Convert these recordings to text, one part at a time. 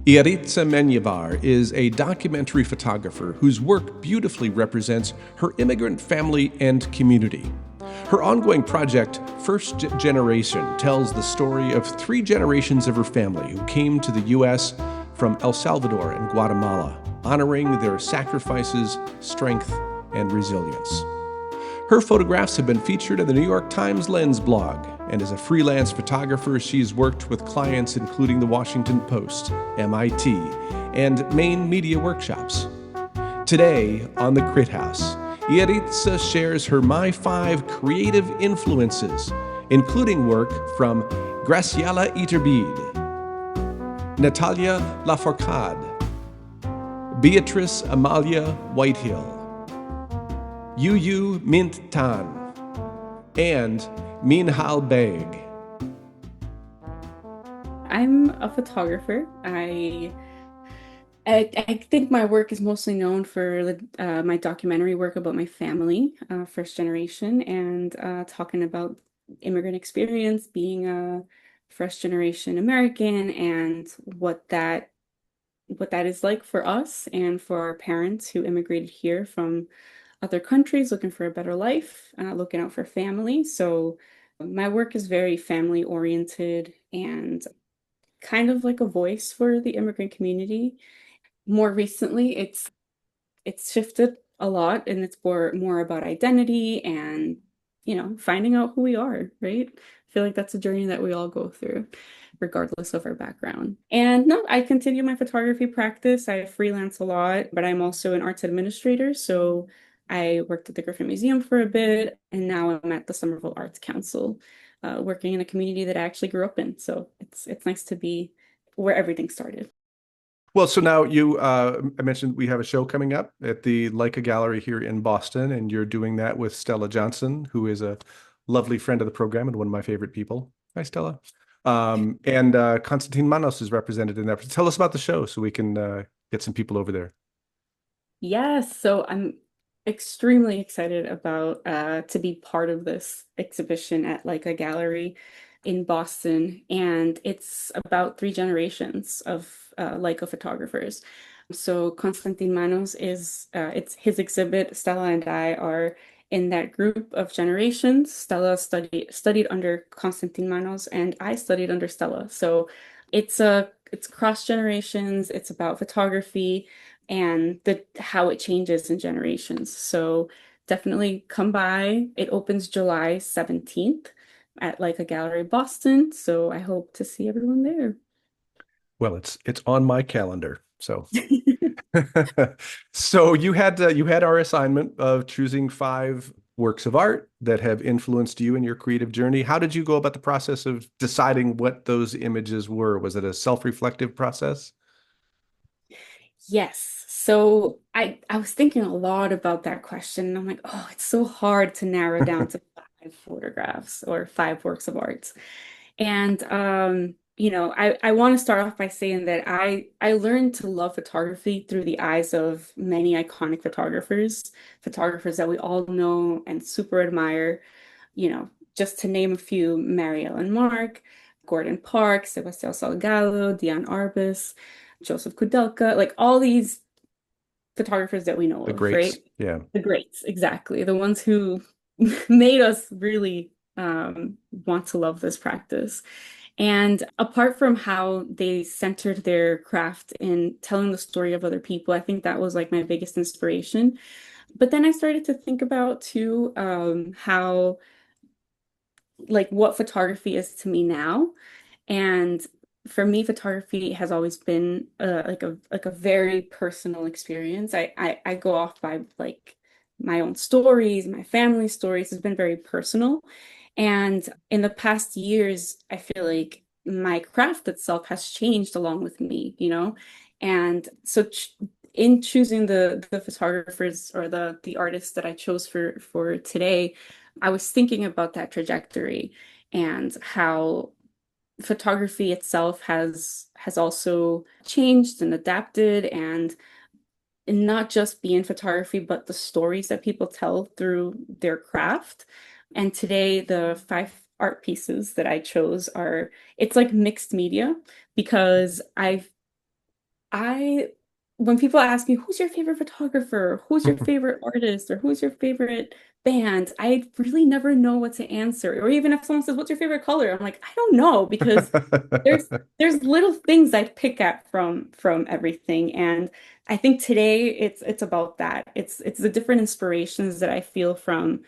Iaritza Menjivar is a documentary photographer whose work beautifully represents her immigrant family and community. Her ongoing project, First Generation, tells the story of 3 generations of her family who came to the U.S. from El Salvador and Guatemala, honoring their sacrifices, strength, and resilience. Her photographs have been featured in the New York Times Lens blog, and as a freelance photographer, she's worked with clients including the Washington Post, MIT, and Maine Media Workshops. Today on The Crit House, Iaritza shares her myFIVE creative influences, including work from Graciela Iturbide, Natalia Lafourcade, Beatriz Amelia Whitehill, Yu Myint Than, and Minhal Baig. I'm a photographer. I think my work is mostly known for my documentary work about my family, first generation, and talking about immigrant experience, being a first generation American, and what that is like for us and for our parents who immigrated here from other countries looking for a better life, looking out for family. So my work is very family oriented and kind of like a voice for the immigrant community. More recently, it's shifted a lot and it's more about identity and, finding out who we are, right? I feel like that's a journey that we all go through, regardless of our background. And no, I continue my photography practice. I freelance a lot, but I'm also an arts administrator. So I worked at the Griffin Museum for a bit, and now I'm at the Somerville Arts Council, working in a community that I actually grew up in. So it's nice to be where everything started. Well, so now I mentioned we have a show coming up at the Leica Gallery here in Boston, and you're doing that with Stella Johnson, who is a lovely friend of the program and one of my favorite people. Hi, Stella. And Konstantin Manos is represented in that. Tell us about the show so we can get some people over there. Yes, so I'm extremely excited about to be part of this exhibition at Leica Gallery in Boston, and it's about 3 generations of Leica photographers. So Konstantin Manos is it's his exhibit. Stella and I are in that group of generations. Stella studied under Konstantin Manos, and I studied under Stella. So it's cross generations. It's about photography and the how it changes in generations. So definitely come by. It opens July 17th at Leica Gallery Boston. So I hope to see everyone there. Well, it's on my calendar. So so you had our assignment of choosing 5 works of art that have influenced you in your creative journey. How did you go about the process of deciding what those images were? Was it a self-reflective process? Yes. So I was thinking a lot about that question. And I'm like, oh, it's so hard to narrow down to 5 photographs or 5 works of art. And I want to start off by saying that I learned to love photography through the eyes of many iconic photographers that we all know and super admire. Just to name a few, Marielle and Mark, Gordon Park, Sebastião Salgado, Diane Arbus, Joseph Kudelka, like all these photographers that we know The of, greats. right? Yeah. The greats, exactly. The ones who made us really want to love this practice. And apart from how they centered their craft in telling the story of other people, I think that was like my biggest inspiration. But then I started to think about too, how like what photography is to me now. And for me, photography has always been like a very personal experience. I go off by like my own stories, my family stories. It's been very personal. And in the past years, I feel like my craft itself has changed along with me. And so ch in choosing the photographers or the artists that I chose for today, I was thinking about that trajectory and how photography itself has also changed and adapted and not just be in photography, but the stories that people tell through their craft. And today, the 5 art pieces that I chose it's like mixed media because I, when people ask me, who's your favorite photographer, who's your favorite artist, or who's your favorite band, I really never know what to answer. Or even if someone says, what's your favorite color? I'm like, I don't know because there's there's little things I pick at from everything. And I think today it's about that. It's the different inspirations that I feel from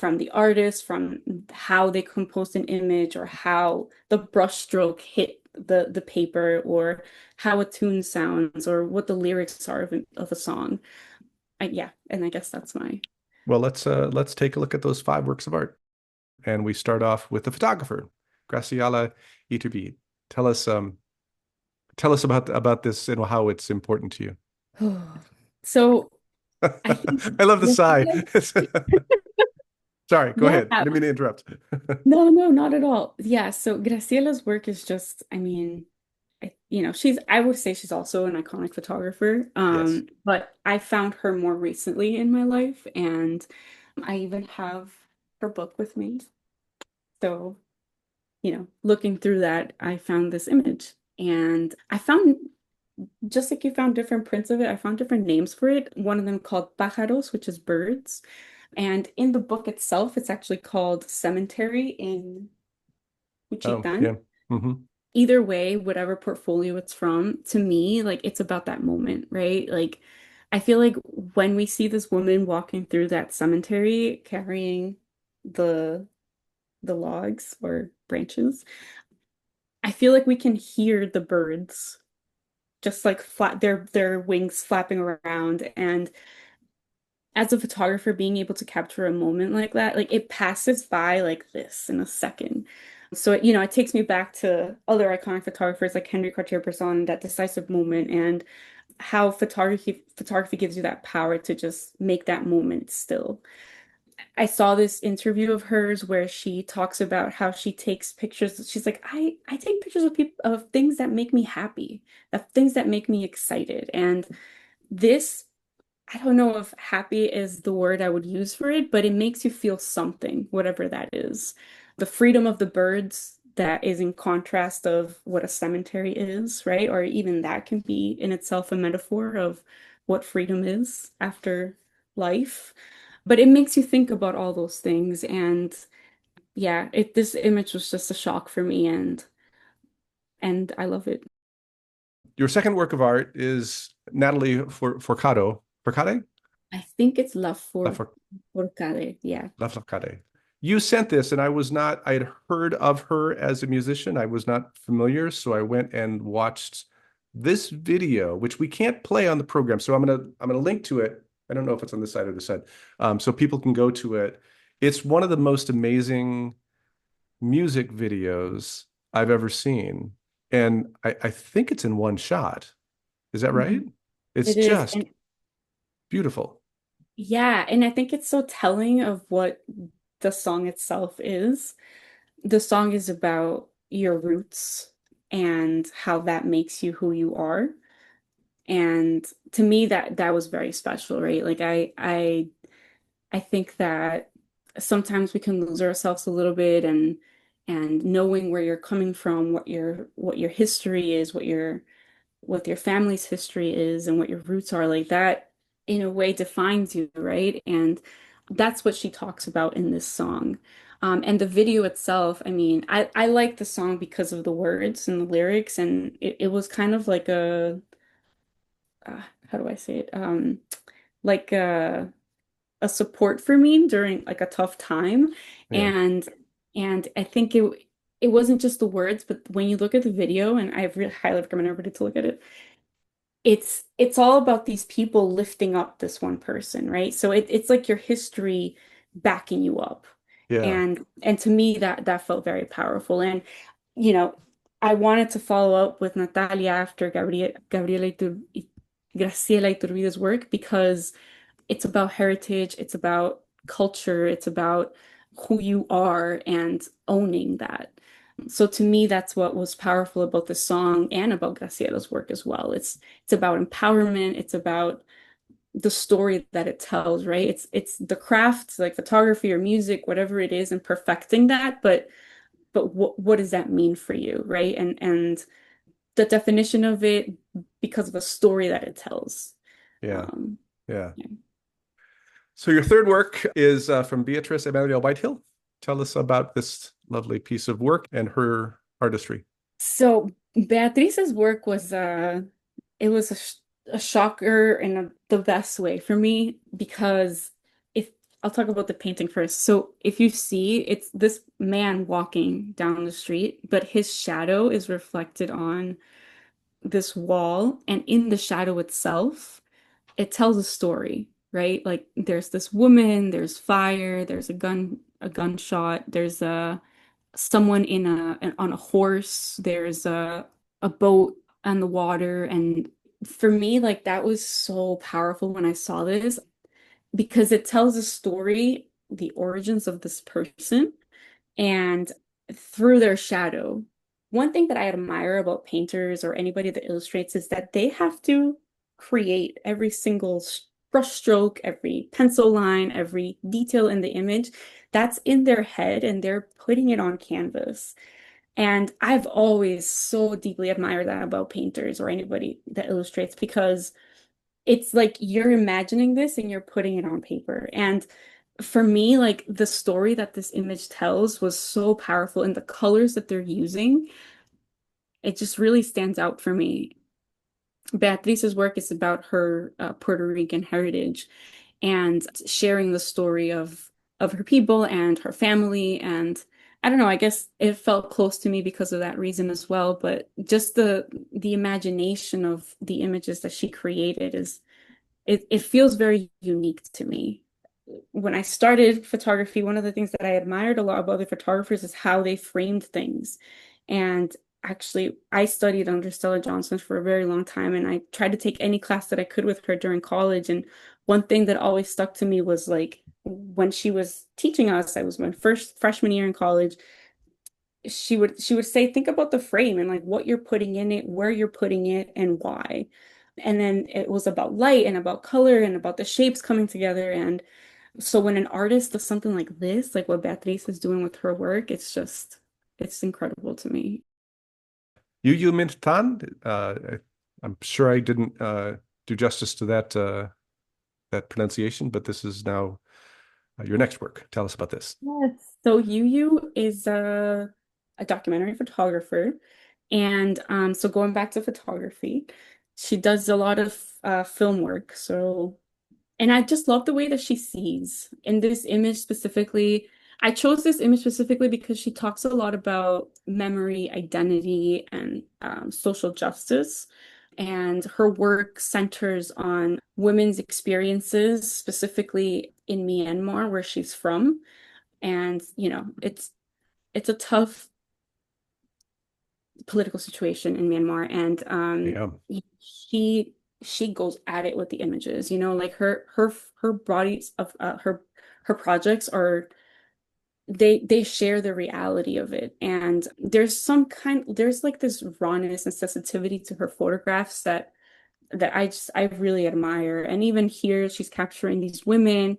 the artist, from how they composed an image, or how the brushstroke hit the paper, or how a tune sounds, or what the lyrics are of a song. Yeah, and I guess that's my. Well, let's take a look at those five works of art. And we start off with the photographer, Graciela Iturbide. Tell us about this and how it's important to you. So I think I love the sigh. Sorry, go yeah, ahead. I didn't mean to interrupt. no, not at all. Yeah, so Graciela's work is just, I mean, I would say she's also an iconic photographer. Yes. But I found her more recently in my life, and I even have her book with me. So, looking through that, I found this image, and I found, just like you found different prints of it, I found different names for it. One of them called pájaros, which is birds. And in the book itself, it's actually called Cemetery in Oh, Juchitán. yeah. Hmm. Either way, whatever portfolio it's from, to me, like it's about that moment, right? Like I feel like when we see this woman walking through that cemetery carrying the the logs or branches, I feel like we can hear the birds just like their wings flapping around. And as a photographer, being able to capture a moment like that, like it passes by like this in a second. So, it takes me back to other iconic photographers like Henry Cartier-Bresson, that decisive moment, and how photography gives you that power to just make that moment still. I saw this interview of hers where she talks about how she takes pictures. She's like, I take pictures of people, of things that make me happy, of things that make me excited. And this, I don't know if happy is the word I would use for it, but it makes you feel something, whatever that is. The freedom of the birds that is in contrast of what a cemetery is, right? Or even that can be in itself a metaphor of what freedom is after life. But it makes you think about all those things. And yeah, this image was just a shock for me, and I love it. Your second work of art is Natalie Forcade? I think it's Lafourcade. Lafourcade. Yeah. Lafourcade. You sent this, and I had heard of her as a musician. I was not familiar, so I went and watched this video, which we can't play on the program. So I'm gonna link to it. I don't know if it's on this side or this side, so people can go to it. It's one of the most amazing music videos I've ever seen, and I think it's in one shot. Is that right? Mhm. It's It is. just And beautiful. yeah, and I think it's so telling of what the song itself is. The song is about your roots and how that makes you who you are. And to me, that was very special, right? Like I think that sometimes we can lose ourselves a little bit, and knowing where you're coming from, what your history is, what your family's history is, and what your roots are, like that in a way defines you, right? And that's what she talks about in this song. And the video itself, I mean, I like the song because of the words and the lyrics, and it was kind of like how do I say it? Like a support for me during like a tough time. Yeah. And I think it wasn't just the words, but when you look at the video, and I really highly recommend everybody to look at it, it's all about these people lifting up this one person, right? So it's like your history backing you up. Yeah. And to me that felt very powerful. And you know, I wanted to follow up with Natalia after Graciela Iturbide's work, because it's about heritage, it's about culture, it's about who you are and owning that. So to me, that's what was powerful about the song and about Graciela's work as well. It's about empowerment, it's about the story that it tells, right? It's the craft, like photography or music, whatever it is, and perfecting that, but what does that mean for you, right? And the definition of it because of a story that it tells. Yeah. Um, Yeah. yeah. So your third work is from Beatriz Amelia Whitehill. Tell us about this lovely piece of work and her artistry. So Beatriz's work was it was a shocker in the best way for me because if I'll talk about the painting first. So if you see, it's this man walking down the street, but his shadow is reflected on this wall, and in the shadow itself, it tells a story, right? Like there's this woman, there's fire, there's a gunshot, there's a someone on a horse, there's a boat on the water, and for me, like that was so powerful when I saw this because it tells a story, the origins of this person, and through their shadow. One thing that I admire about painters or anybody that illustrates is that they have to create every single brush stroke, every pencil line, every detail in the image that's in their head and they're putting it on canvas. And I've always so deeply admired that about painters or anybody that illustrates because it's like you're imagining this and you're putting it on paper. And for me, like the story that this image tells was so powerful and the colors that they're using, it just really stands out for me. Beatriz's work is about her Puerto Rican heritage and sharing the story of her people and her family. And I don't know, I guess it felt close to me because of that reason as well. But just the imagination of the images that she created is it feels very unique to me. When I started photography, one of the things that I admired a lot about other photographers is how they framed things. And actually, I studied under Stella Johnson for a very long time, and I tried to take any class that I could with her during college. And one thing that always stuck to me was like when she was teaching us, I was my first freshman year in college, she would say, think about the frame and like what you're putting in it, where you're putting it, and why. And then it was about light and about color and about the shapes coming together. And so when an artist does something like this, like what Beatriz is doing with her work, it's incredible to me. Yu Myint Than. I'm sure I didn't do justice to that pronunciation, but this is now your next work. Tell us about this. Yes. So Yu is a documentary photographer. And so going back to photography, she does a lot of film work. So and I just love the way that she sees. In this image specifically, I chose this image specifically because she talks a lot about memory, identity, and social justice. And her work centers on women's experiences, specifically in Myanmar, where she's from. And, it's a tough political situation in Myanmar, and Yeah. she she goes at it with the images. Like her bodies of her projects are they share the reality of it, and there's like this rawness and sensitivity to her photographs that I really admire. And even here, she's capturing these women,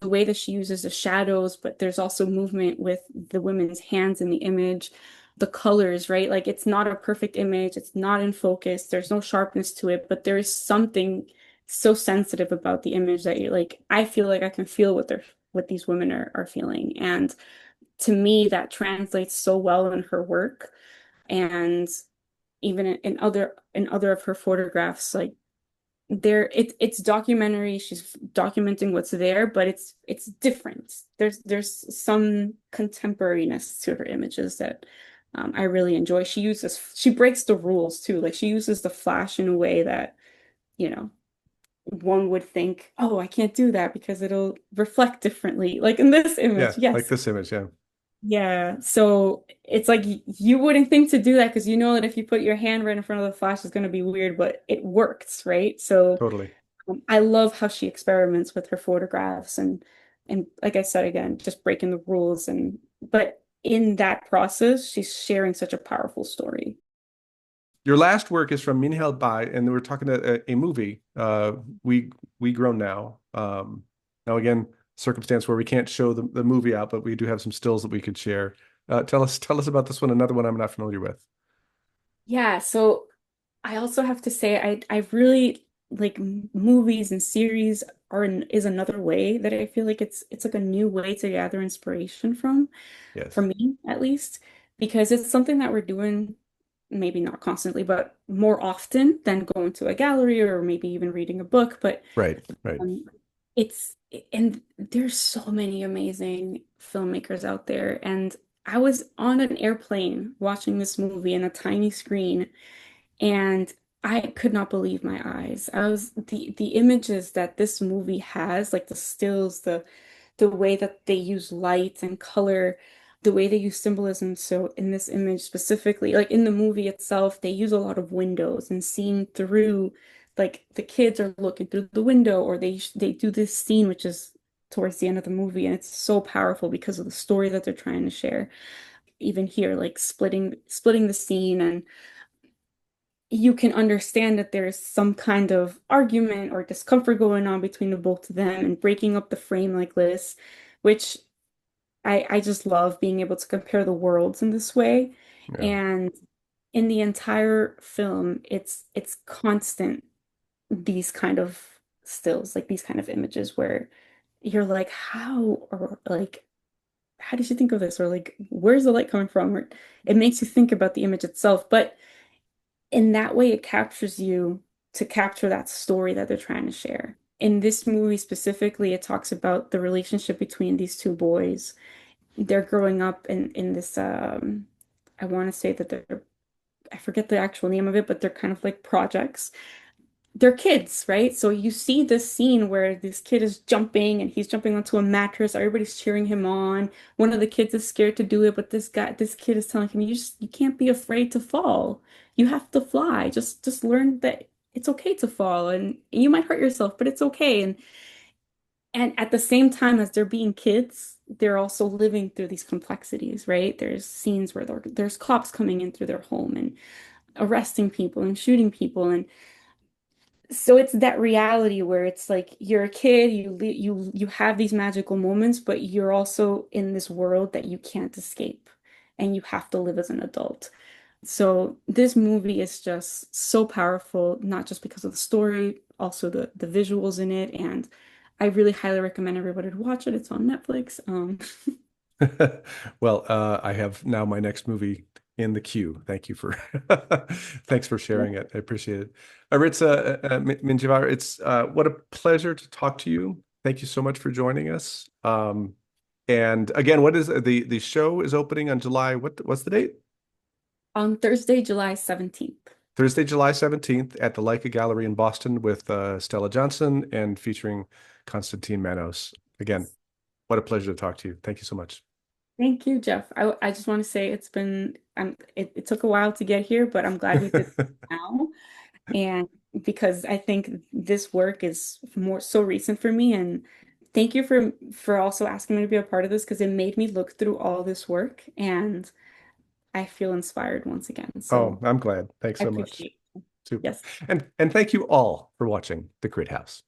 the way that she uses the shadows, but there's also movement with the women's hands in the image, the colors, right? Like it's not a perfect image, it's not in focus, there's no sharpness to it, but there is something so sensitive about the image that you're like, I feel like I can feel what these women are feeling. And to me, that translates so well in her work. And even in other of her photographs, like it's documentary, she's documenting what's there, but it's different. There's some contemporariness to her images that I really enjoy. She breaks the rules too, like she uses the flash in a way that you know one would think, oh, I can't do that because it'll reflect differently, like in this image. Yeah, like Yes. this image. Yeah, Yeah, so it's like you wouldn't think to do that because you know that if you put your hand right in front of the flash, it's going to be weird, but it works, right? So totally. I love how she experiments with her photographs and like I said again, just breaking the rules, and but in that process, she's sharing such a powerful story. Your last work is from Minhal Baig, and we're talking a movie, We Grown Now. Now again, circumstance where we can't show the movie out, but we do have some stills that we could share. Tell us about this one, another one I'm not familiar with. Yeah, so I also have to say I really like movies and series is another way that I feel like it's like a new way to gather inspiration from, for Yes. me at least, because it's something that we're doing maybe not constantly, but more often than going to a gallery or maybe even reading a book. But Right, right. um, it's and there's so many amazing filmmakers out there. And I was on an airplane watching this movie in a tiny screen, and I could not believe my eyes. I was the images that this movie has, like the stills, the way that they use light and color, the way they use symbolism. So in this image specifically, like in the movie itself, they use a lot of windows and seeing through, like the kids are looking through the window, or they do this scene which is towards the end of the movie, and it's so powerful because of the story that they're trying to share. Even here, like splitting the scene, and you can understand that there's some kind of argument or discomfort going on between the both of them, and breaking up the frame like this, which I just love being able to compare the worlds in this way. Yeah. And in the entire film, it's constant, these kind of stills, like these kind of images where you're like, how, or like, how did you think of this? Or like, where's the light coming from? Or it makes you think about the image itself. But in that way, it captures you to capture that story that they're trying to share. In this movie specifically, it talks about the relationship between these two boys. They're growing up in this I want to say that they're, I forget the actual name of it, but they're kind of like projects. They're kids, right? So you see this scene where this kid is jumping and he's jumping onto a mattress. Everybody's cheering him on. One of the kids is scared to do it, but this kid is telling him, you can't be afraid to fall. You have to fly. Just learn that it's okay to fall, and you might hurt yourself, but it's okay. And at the same time as they're being kids, they're also living through these complexities, right? There's scenes where there's cops coming in through their home and arresting people and shooting people. And so it's that reality where it's like you're a kid, you have these magical moments, but you're also in this world that you can't escape, and you have to live as an adult. So this movie is just so powerful, not just because of the story, also the visuals in it, and I really highly recommend everybody to watch it. It's on Netflix. Well, I have now my next movie in the queue. Thank you for thanks for sharing it. I appreciate it. Iaritza Menjivar, it's what a pleasure to talk to you. Thank you so much for joining us. And again, what is the show is opening on July, what's the date? On Thursday, July 17th. Thursday, July 17th at the Leica Gallery in Boston with Stella Johnson and featuring Konstantin Manos. Again, what a pleasure to talk to you. Thank you so much. Thank you, Jeff. I just want to say it took a while to get here, but I'm glad we did it now. And because I think this work is more so recent for me, and thank you for also asking me to be a part of this, because it made me look through all this work, and I feel inspired once again. Oh, So I'm glad. Thanks I so much. appreciate it. Super. Yes. And thank you all for watching The Crit House.